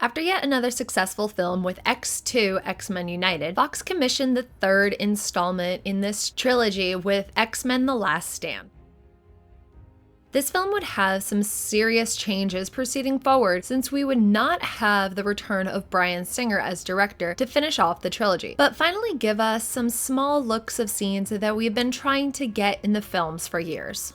After yet another successful film with X2, X-Men United, Fox commissioned the third installment in this trilogy with X-Men The Last Stand. This film would have some serious changes proceeding forward, since we would not have the return of Bryan Singer as director to finish off the trilogy, but finally give us some small looks of scenes that we've been trying to get in the films for years.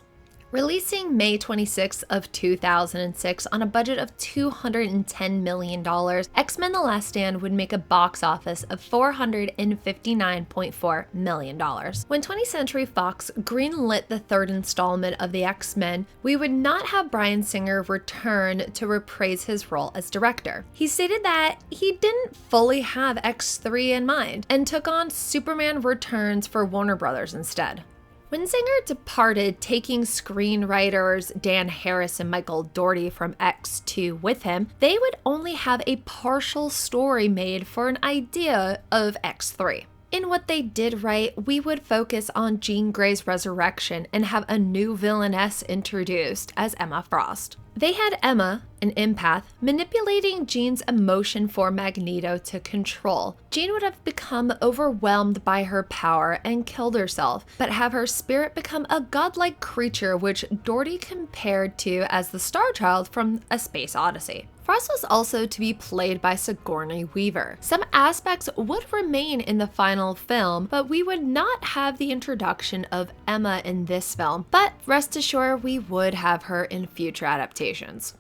Releasing May 26th of 2006 on a budget of $210 million, X-Men The Last Stand would make a box office of $459.4 million. When 20th Century Fox greenlit the third installment of the X-Men, we would not have Bryan Singer return to reprise his role as director. He stated that he didn't fully have X3 in mind and took on Superman Returns for Warner Brothers instead. When Singer departed, taking screenwriters Dan Harris and Michael Dougherty from X2 with him, they would only have a partial story made for an idea of X3. In what they did right, we would focus on Jean Grey's resurrection and have a new villainess introduced as Emma Frost. They had Emma, an empath, manipulating Jean's emotion for Magneto to control. Jean would have become overwhelmed by her power and killed herself, but have her spirit become a godlike creature, which Dougherty compared to as the Star Child from A Space Odyssey. Frost was also to be played by Sigourney Weaver. Some aspects would remain in the final film, but we would not have the introduction of Emma in this film, but rest assured we would have her in future adaptations.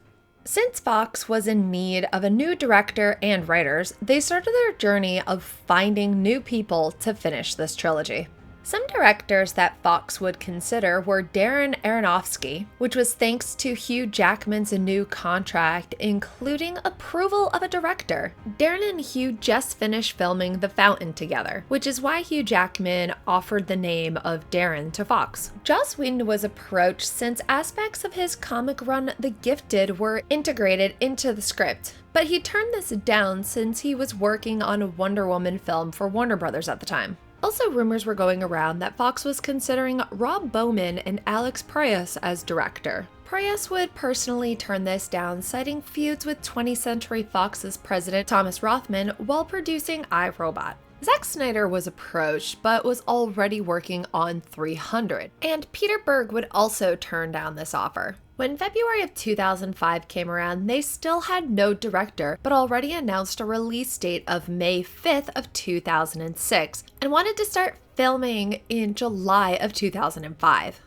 Since Fox was in need of a new director and writers, they started their journey of finding new people to finish this trilogy. Some directors that Fox would consider were Darren Aronofsky, which was thanks to Hugh Jackman's new contract, including approval of a director. Darren and Hugh just finished filming The Fountain together, which is why Hugh Jackman offered the name of Darren to Fox. Joss Whedon was approached since aspects of his comic run The Gifted were integrated into the script, but he turned this down since he was working on a Wonder Woman film for Warner Brothers at the time. Also, rumors were going around that Fox was considering Rob Bowman and Alex Proyas as director. Proyas would personally turn this down, citing feuds with 20th Century Fox's president Thomas Rothman while producing iRobot. Zack Snyder was approached, but was already working on 300, and Peter Berg would also turn down this offer. When February of 2005 came around, they still had no director, but already announced a release date of May 5th of 2006, and wanted to start filming in July of 2005.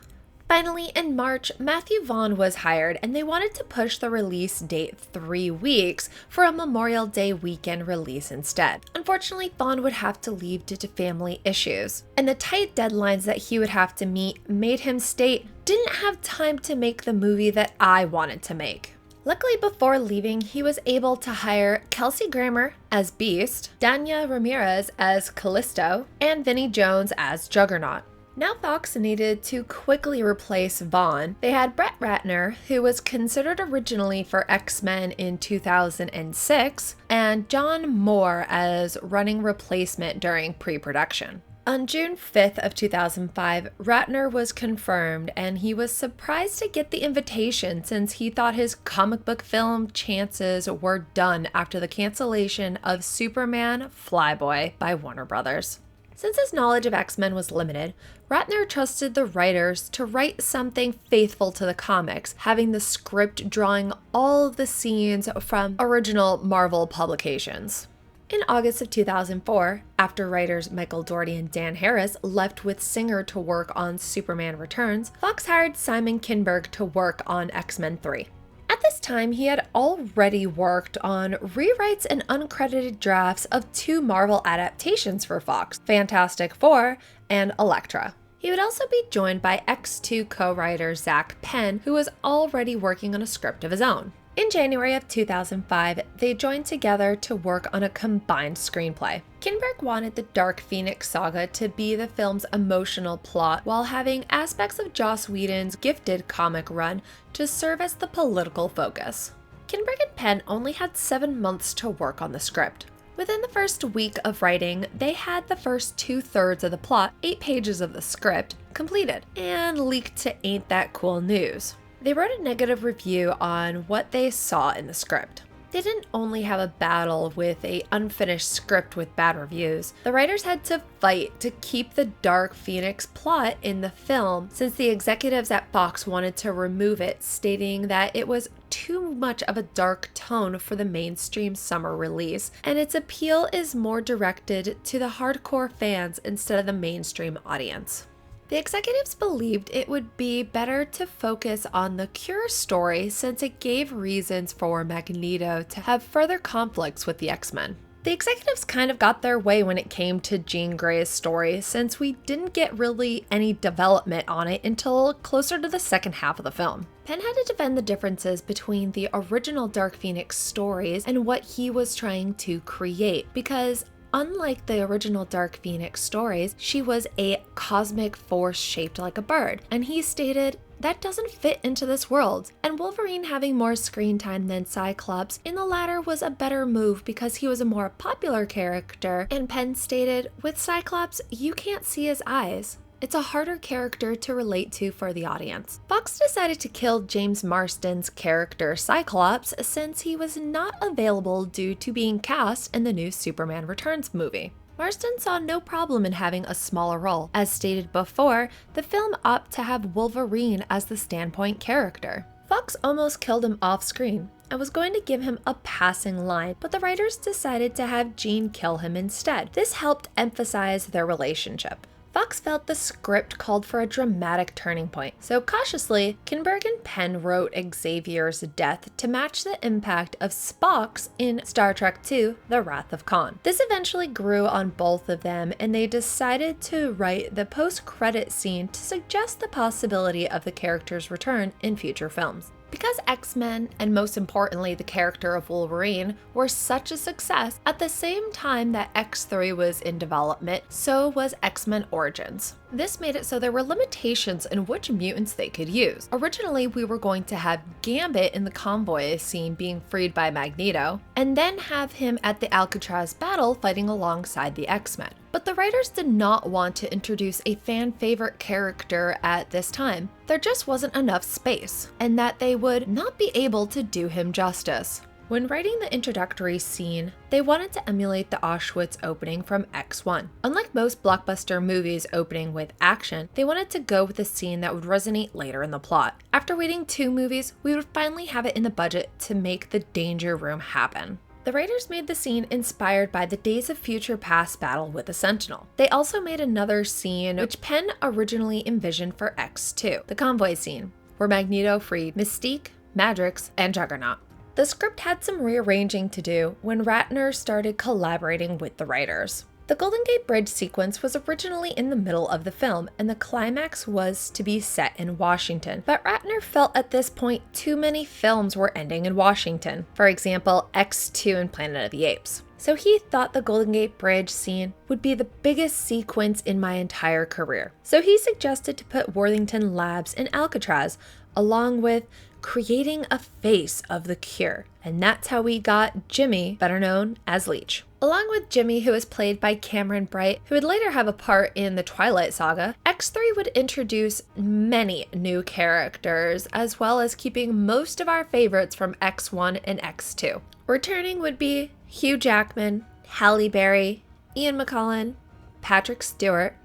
Finally, in March, Matthew Vaughn was hired, and they wanted to push the release date 3 weeks for a Memorial Day weekend release instead. Unfortunately, Vaughn would have to leave due to family issues, and the tight deadlines that he would have to meet made him state, "Didn't have time to make the movie that I wanted to make." Luckily, before leaving, he was able to hire Kelsey Grammer as Beast, Danya Ramirez as Callisto, and Vinnie Jones as Juggernaut. Now Fox needed to quickly replace Vaughn. They had Brett Ratner, who was considered originally for X-Men in 2006, and John Moore as running replacement during pre-production. On June 5th of 2005, Ratner was confirmed, and he was surprised to get the invitation since he thought his comic book film chances were done after the cancellation of Superman Flyboy by Warner Brothers. Since his knowledge of X-Men was limited, Ratner trusted the writers to write something faithful to the comics, having the script drawing all of the scenes from original Marvel publications. In August of 2004, after writers Michael Dougherty and Dan Harris left with Singer to work on Superman Returns, Fox hired Simon Kinberg to work on X-Men 3. At this time, he had already worked on rewrites and uncredited drafts of 2 Marvel adaptations for Fox, Fantastic Four and Elektra. He would also be joined by X2 co-writer Zach Penn, who was already working on a script of his own. In January of 2005, they joined together to work on a combined screenplay. Kinberg wanted the Dark Phoenix saga to be the film's emotional plot, while having aspects of Joss Whedon's Gifted comic run to serve as the political focus. Kinberg and Penn only had 7 months to work on the script. Within the first week of writing, they had the first 2/3 of the plot, 8 pages of the script, completed, and leaked to Ain't That Cool News. They wrote a negative review on what they saw in the script. They didn't only have a battle with an unfinished script with bad reviews. The writers had to fight to keep the Dark Phoenix plot in the film, since the executives at Fox wanted to remove it, stating that it was too much of a dark tone for the mainstream summer release, and its appeal is more directed to the hardcore fans instead of the mainstream audience. The executives believed it would be better to focus on the Cure story since it gave reasons for Magneto to have further conflicts with the X-Men. The executives kind of got their way when it came to Jean Grey's story, since we didn't get really any development on it until closer to the second half of the film. Penn had to defend the differences between the original Dark Phoenix stories and what he was trying to create, because unlike the original Dark Phoenix stories, she was a cosmic force shaped like a bird, and he stated, that doesn't fit into this world. And Wolverine having more screen time than Cyclops in the latter was a better move because he was a more popular character, and Penn stated, with Cyclops, you can't see his eyes. It's a harder character to relate to for the audience. Fox decided to kill James Marsden's character Cyclops since he was not available due to being cast in the new Superman Returns movie. Marsden saw no problem in having a smaller role. As stated before, the film opted to have Wolverine as the standpoint character. Fox almost killed him off screen and was going to give him a passing line, but the writers decided to have Jean kill him instead. This helped emphasize their relationship. Fox felt the script called for a dramatic turning point, so cautiously, Kinberg and Penn wrote Xavier's death to match the impact of Spock's in Star Trek II: The Wrath of Khan. This eventually grew on both of them, and they decided to write the post-credit scene to suggest the possibility of the character's return in future films. Because X-Men, and most importantly the character of Wolverine, were such a success, at the same time that X3 was in development, so was X-Men Origins. This made it so there were limitations in which mutants they could use. Originally, we were going to have Gambit in the convoy scene being freed by Magneto, and then have him at the Alcatraz battle fighting alongside the X-Men. But the writers did not want to introduce a fan favorite character at this time. There just wasn't enough space, and that they would not be able to do him justice. When writing the introductory scene, they wanted to emulate the Auschwitz opening from X1. Unlike most blockbuster movies opening with action, they wanted to go with a scene that would resonate later in the plot. After waiting 2 movies, we would finally have it in the budget to make the Danger Room happen. The writers made the scene inspired by the Days of Future Past battle with the Sentinel. They also made another scene which Penn originally envisioned for X2, the convoy scene, where Magneto freed Mystique, Madrix, and Juggernaut. The script had some rearranging to do when Ratner started collaborating with the writers. The Golden Gate Bridge sequence was originally in the middle of the film, and the climax was to be set in Washington, but Ratner felt at this point too many films were ending in Washington, for example, X2 and Planet of the Apes. So he thought the Golden Gate Bridge scene would be the biggest sequence in my entire career. So he suggested to put Worthington Labs in Alcatraz, along with creating a face of the Cure, and that's how we got Jimmy, better known as Leech. Along with Jimmy, who is played by Cameron Bright, who would later have a part in the Twilight Saga, X3 would introduce many new characters, as well as keeping most of our favorites from X1 and X2. Returning would be Hugh Jackman, Halle Berry, Ian McKellen, Patrick Stewart,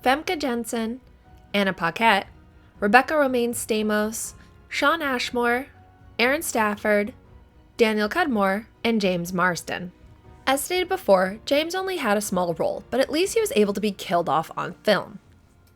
Famke Janssen, Anna Paquette, Rebecca Romaine Stamos, Shawn Ashmore, Aaron Stafford, Daniel Cudmore, and James Marsden. As stated before, James only had a small role, but at least he was able to be killed off on film.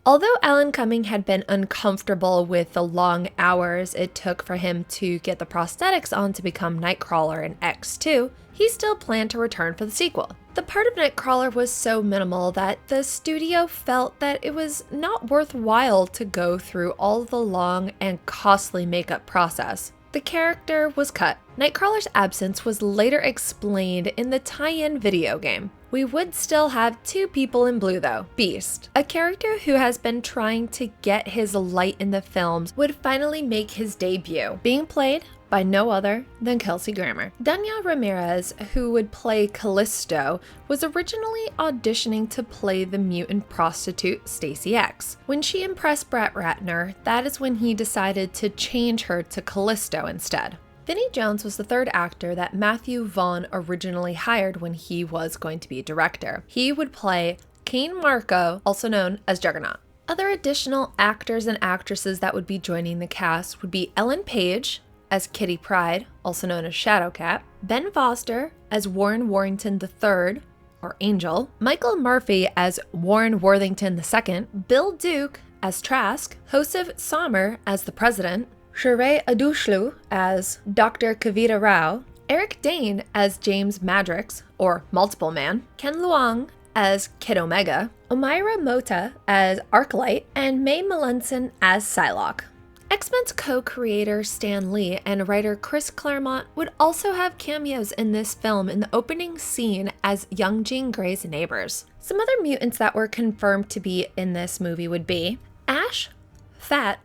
Although Alan Cumming had been uncomfortable with the long hours it took for him to get the prosthetics on to become Nightcrawler in X2, he still planned to return for the sequel. The part of Nightcrawler was so minimal that the studio felt that it was not worthwhile to go through all the long and costly makeup process. The character was cut. Nightcrawler's absence was later explained in the tie-in video game. We would still have 2 people in blue though. Beast, a character who has been trying to get his light in the films, would finally make his debut, being played by no other than Kelsey Grammer. Danya Ramirez, who would play Callisto, was originally auditioning to play the mutant prostitute Stacy X. When she impressed Brett Ratner, that is when he decided to change her to Callisto instead. Vinnie Jones was the third actor that Matthew Vaughn originally hired when he was going to be director. He would play Kane Marco, also known as Juggernaut. Other additional actors and actresses that would be joining the cast would be Ellen Page as Kitty Pryde, also known as Shadowcat, Ben Foster as Warren Warrington III, or Angel, Michael Murphy as Warren Worthington II, Bill Duke as Trask, Joseph Sommer as the President, Sheree Adushlu as Dr. Kavita Rao, Eric Dane as James Madrix, or Multiple Man, Ken Luong as Kid Omega, Omaira Mota as Arclight, and Mae Melanson as Psylocke. X-Men's co-creator Stan Lee and writer Chris Claremont would also have cameos in this film in the opening scene as young Jean Grey's neighbors. Some other mutants that were confirmed to be in this movie would be Ash, Fat,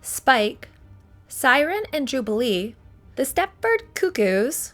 Spike, Siren and Jubilee, the Stepford Cuckoos,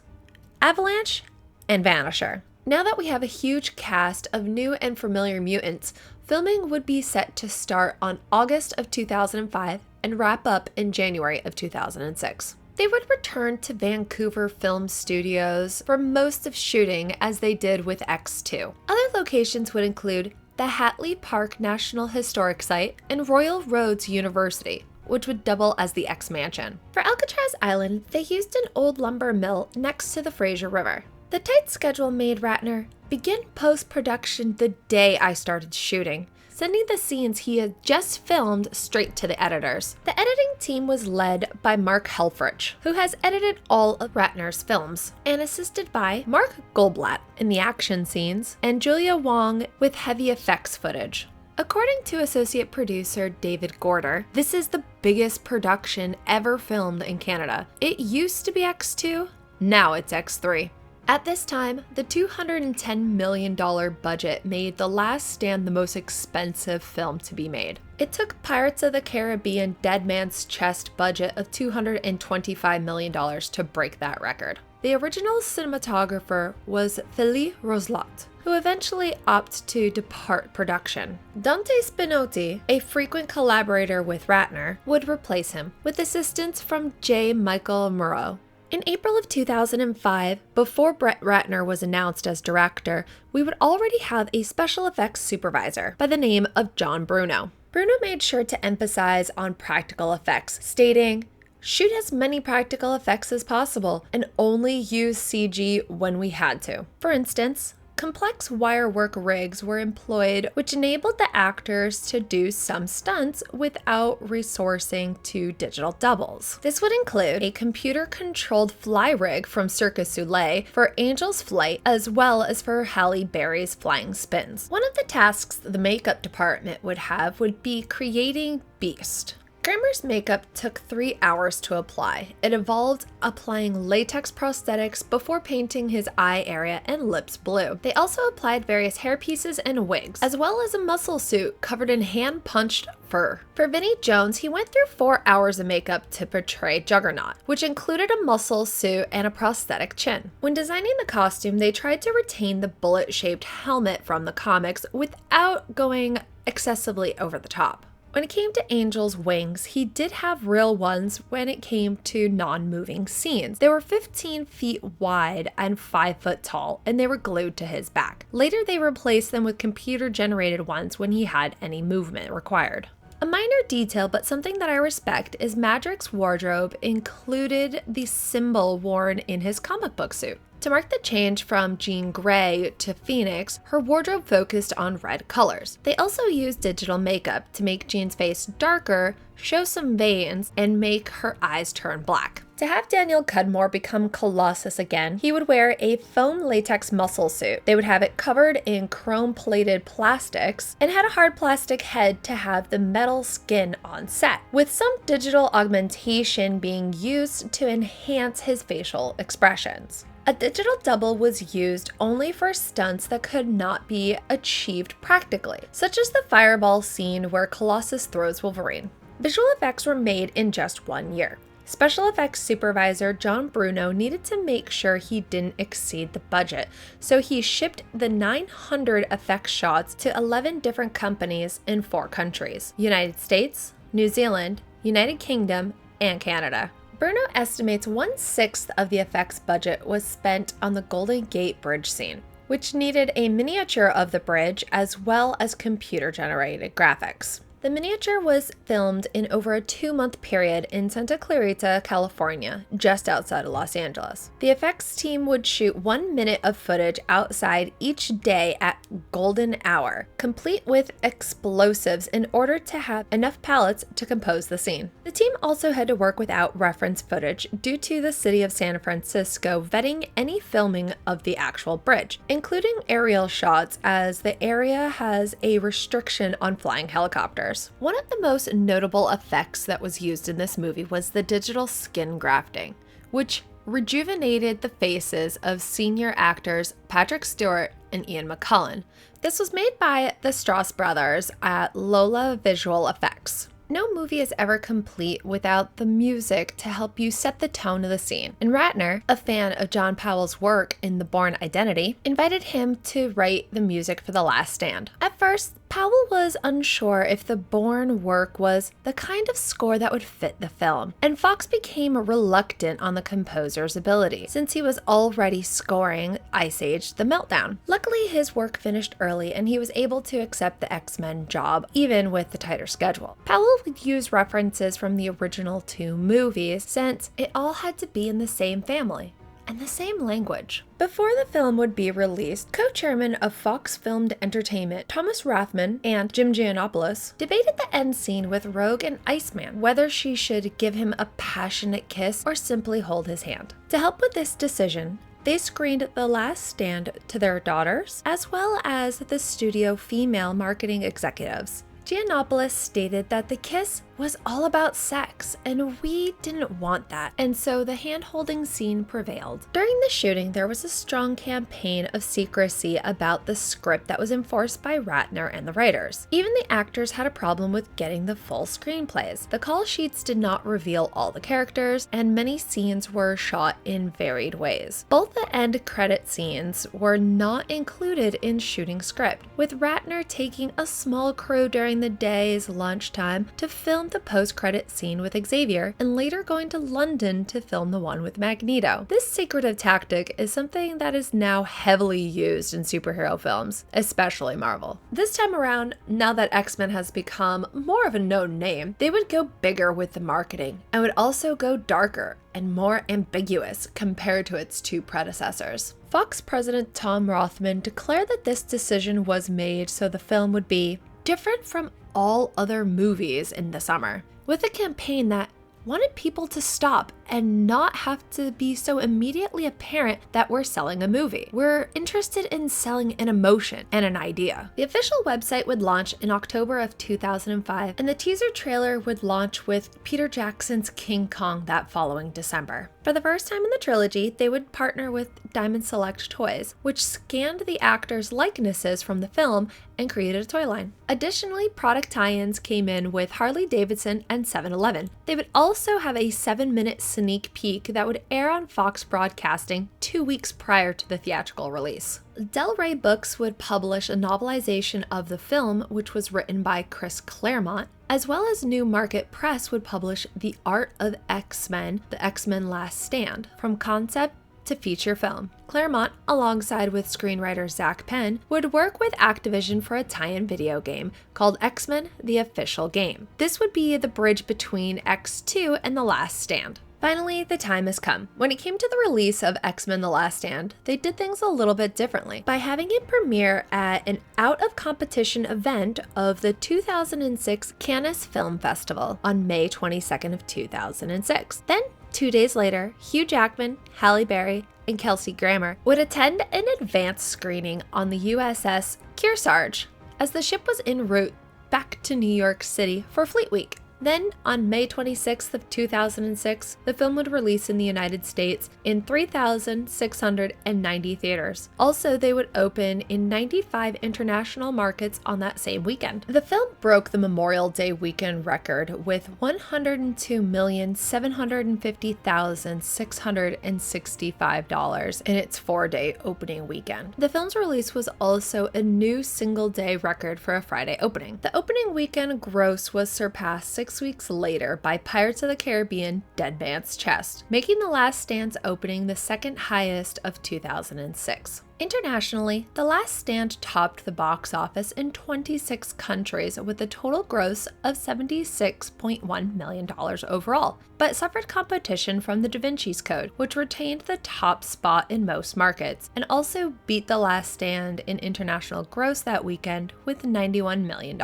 Avalanche, and Vanisher. Now that we have a huge cast of new and familiar mutants, filming would be set to start on August of 2005 and wrap up in January of 2006. They would return to Vancouver Film Studios for most of shooting as they did with X2. Other locations would include the Hatley Park National Historic Site and Royal Roads University, which would double as the X-Mansion. For Alcatraz Island, they used an old lumber mill next to the Fraser River. The tight schedule made Ratner begin post-production the day I started shooting, sending the scenes he had just filmed straight to the editors. The editing team was led by Mark Helfrich, who has edited all of Ratner's films, and assisted by Mark Goldblatt in the action scenes and Julia Wong with heavy effects footage. According to associate producer David Gorder, this is the biggest production ever filmed in Canada. It used to be X2, now it's X3. At this time, the $210 million budget made The Last Stand the most expensive film to be made. It took Pirates of the Caribbean Dead Man's Chest budget of $225 million to break that record. The original cinematographer was Philippe Roslot, who eventually opted to depart production. Dante Spinotti, a frequent collaborator with Ratner, would replace him, with assistance from J. Michael Murrow. In April of 2005, before Brett Ratner was announced as director, we would already have a special effects supervisor by the name of John Bruno. Bruno made sure to emphasize on practical effects, stating, "Shoot as many practical effects as possible and only use CG when we had to." For instance, complex wirework rigs were employed, which enabled the actors to do some stunts without resourcing to digital doubles. This would include a computer-controlled fly rig from Cirque du Soleil for Angel's flight, as well as for Halle Berry's flying spins. One of the tasks the makeup department would have would be creating Beast. Grammer's makeup took 3 hours to apply. It involved applying latex prosthetics before painting his eye area and lips blue. They also applied various hairpieces and wigs, as well as a muscle suit covered in hand-punched fur. For Vinnie Jones, he went through 4 hours of makeup to portray Juggernaut, which included a muscle suit and a prosthetic chin. When designing the costume, they tried to retain the bullet-shaped helmet from the comics without going excessively over the top. When it came to Angel's wings, he did have real ones when it came to non-moving scenes. They were 15 feet wide and 5 foot tall, and they were glued to his back. Later, they replaced them with computer-generated ones when he had any movement required. A minor detail, but something that I respect, is Madrix's wardrobe included the symbol worn in his comic book suit. To mark the change from Jean Grey to Phoenix, her wardrobe focused on red colors. They also used digital makeup to make Jean's face darker, show some veins, and make her eyes turn black. To have Daniel Cudmore become Colossus again, he would wear a foam latex muscle suit. They would have it covered in chrome-plated plastics and had a hard plastic head to have the metal skin on set, with some digital augmentation being used to enhance his facial expressions. A digital double was used only for stunts that could not be achieved practically, such as the fireball scene where Colossus throws Wolverine. Visual effects were made in just 1 year. Special effects supervisor John Bruno needed to make sure he didn't exceed the budget, so he shipped the 900 effects shots to 11 different companies in 4 countries: United States, New Zealand, United Kingdom, and Canada. Bruno estimates 1/6 of the effects budget was spent on the Golden Gate Bridge scene, which needed a miniature of the bridge as well as computer-generated graphics. The miniature was filmed in over a 2-month period in Santa Clarita, California, just outside of Los Angeles. The effects team would shoot 1 minute of footage outside each day at golden hour, complete with explosives in order to have enough pallets to compose the scene. The team also had to work without reference footage due to the city of San Francisco vetting any filming of the actual bridge, including aerial shots, as the area has a restriction on flying helicopters. One of the most notable effects that was used in this movie was the digital skin grafting, which rejuvenated the faces of senior actors Patrick Stewart and Ian McKellen. This was made by the Strauss brothers at Lola Visual Effects. No movie is ever complete without the music to help you set the tone of the scene, and Ratner, a fan of John Powell's work in The Bourne Identity, invited him to write the music for The Last Stand. At first, Powell was unsure if the Bourne work was the kind of score that would fit the film, and Fox became reluctant on the composer's ability, since he was already scoring Ice Age: The Meltdown. Luckily, his work finished early and he was able to accept the X-Men job, even with the tighter schedule. Powell would use references from the original 2 movies, since it all had to be in the same family and the same language. Before the film would be released, co-chairman of Fox Filmed Entertainment Thomas Rathman and Jim Giannopoulos debated the end scene with Rogue and Iceman, whether she should give him a passionate kiss or simply hold his hand. To help with this decision, they screened The Last Stand to their daughters, as well as the studio female marketing executives. Giannopoulos stated that the kiss was all about sex, and we didn't want that, and so the hand-holding scene prevailed. During the shooting, there was a strong campaign of secrecy about the script that was enforced by Ratner and the writers. Even the actors had a problem with getting the full screenplays. The call sheets did not reveal all the characters, and many scenes were shot in varied ways. Both the end credit scenes were not included in shooting script, with Ratner taking a small crew during the day's lunchtime to film the post-credit scene with Xavier, and later going to London to film the one with Magneto. This secretive tactic is something that is now heavily used in superhero films, especially Marvel. This time around, now that X-Men has become more of a known name, they would go bigger with the marketing and would also go darker and more ambiguous compared to its 2 predecessors. Fox president Tom Rothman declared that this decision was made so the film would be different from all other movies in the summer, with a campaign that wanted people to stop and not have to be so immediately apparent that we're selling a movie. We're interested in selling an emotion and an idea. The official website would launch in October of 2005, and the teaser trailer would launch with Peter Jackson's King Kong that following December. For the first time in the trilogy, they would partner with Diamond Select Toys, which scanned the actors' likenesses from the film and created a toy line. Additionally, product tie-ins came in with Harley-Davidson and 7-Eleven. They would also have a 7-minute sneak peek that would air on Fox Broadcasting 2 weeks prior to the theatrical release. Del Rey Books would publish a novelization of the film, which was written by Chris Claremont, as well as New Market Press would publish The Art of X-Men, The X-Men Last Stand, from concept to feature film. Claremont, alongside with screenwriter Zach Penn, would work with Activision for a tie-in video game called X-Men: The Official Game. This would be the bridge between X2 and The Last Stand. Finally, the time has come. When it came to the release of X-Men: The Last Stand, they did things a little bit differently by having it premiere at an out-of-competition event of the 2006 Cannes Film Festival on May 22nd of 2006. Then, 2 days later, Hugh Jackman, Halle Berry, and Kelsey Grammer would attend an advanced screening on the USS Kearsarge as the ship was en route back to New York City for Fleet Week. Then, on May 26th of 2006, the film would release in the United States in 3,690 theaters. Also, they would open in 95 international markets on that same weekend. The film broke the Memorial Day weekend record with $102,750,665 in its 4-day opening weekend. The film's release was also a new single-day record for a Friday opening. The opening weekend gross was surpassed 6 weeks later by Pirates of the Caribbean Dead Man's Chest, making The Last Stand's opening the second highest of 2006. Internationally, The Last Stand topped the box office in 26 countries with a total gross of $76.1 million overall, but suffered competition from The Da Vinci's Code, which retained the top spot in most markets, and also beat The Last Stand in international gross that weekend with $91 million.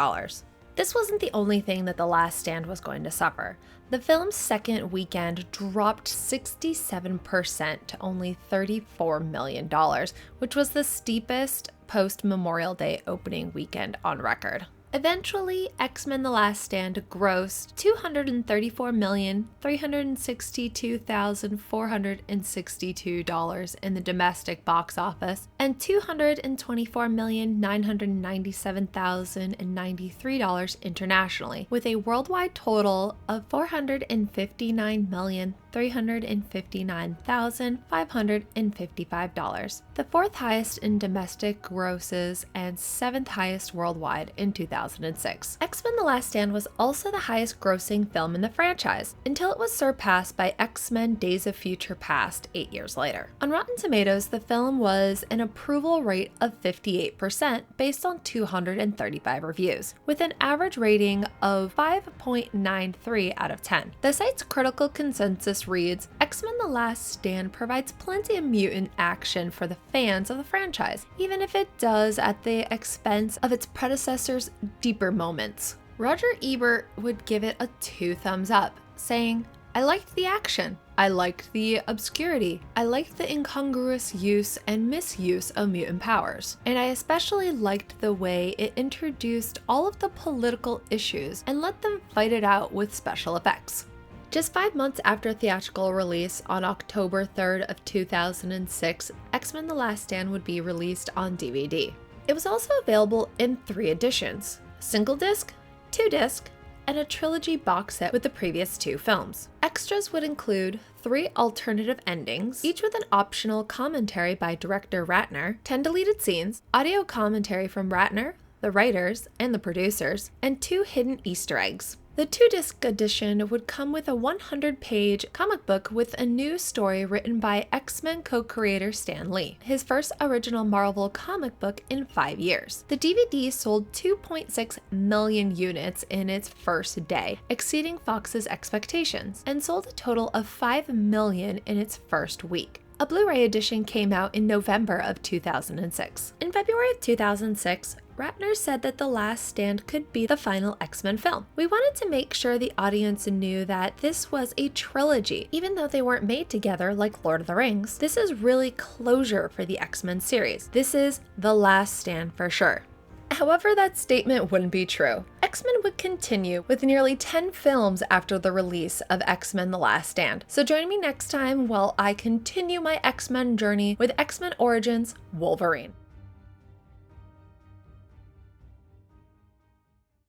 This wasn't the only thing that The Last Stand was going to suffer. The film's second weekend dropped 67% to only $34 million, which was the steepest post-Memorial Day opening weekend on record. Eventually, X-Men The Last Stand grossed $234,362,462 in the domestic box office and $224,997,093 internationally, with a worldwide total of $459,359,555. The fourth highest in domestic grosses and seventh highest worldwide in 2006. X-Men The Last Stand was also the highest grossing film in the franchise, until it was surpassed by X-Men Days of Future Past 8 years later. On Rotten Tomatoes, the film was an approval rate of 58% based on 235 reviews, with an average rating of 5.93 out of 10. The site's critical consensus reads, X-Men The Last Stand provides plenty of mutant action for the fans of the franchise, even if it does at the expense of its predecessor's deeper moments. Roger Ebert would give it a 2 thumbs up, saying, I liked the action. I liked the obscurity. I liked the incongruous use and misuse of mutant powers. And I especially liked the way it introduced all of the political issues and let them fight it out with special effects. Just 5 months after theatrical release on October 3rd of 2006, X-Men The Last Stand would be released on DVD. It was also available in 3 editions: single disc, 2 disc, and a trilogy box set with the previous 2 films. Extras would include 3 alternative endings, each with an optional commentary by director Ratner, 10 deleted scenes, audio commentary from Ratner, the writers, and the producers, and 2 hidden Easter eggs. The 2-disc edition would come with a 100-page comic book with a new story written by X-Men co-creator Stan Lee, his first original Marvel comic book in 5 years. The DVD sold 2.6 million units in its first day, exceeding Fox's expectations, and sold a total of 5 million in its first week. A Blu-ray edition came out in November of 2006. In February of 2006, Ratner said that The Last Stand could be the final X-Men film. We wanted to make sure the audience knew that this was a trilogy. Even though they weren't made together like Lord of the Rings, this is really closure for the X-Men series. This is The Last Stand for sure. However, that statement wouldn't be true. X-Men would continue with nearly 10 films after the release of X-Men The Last Stand. So join me next time while I continue my X-Men journey with X-Men Origins Wolverine.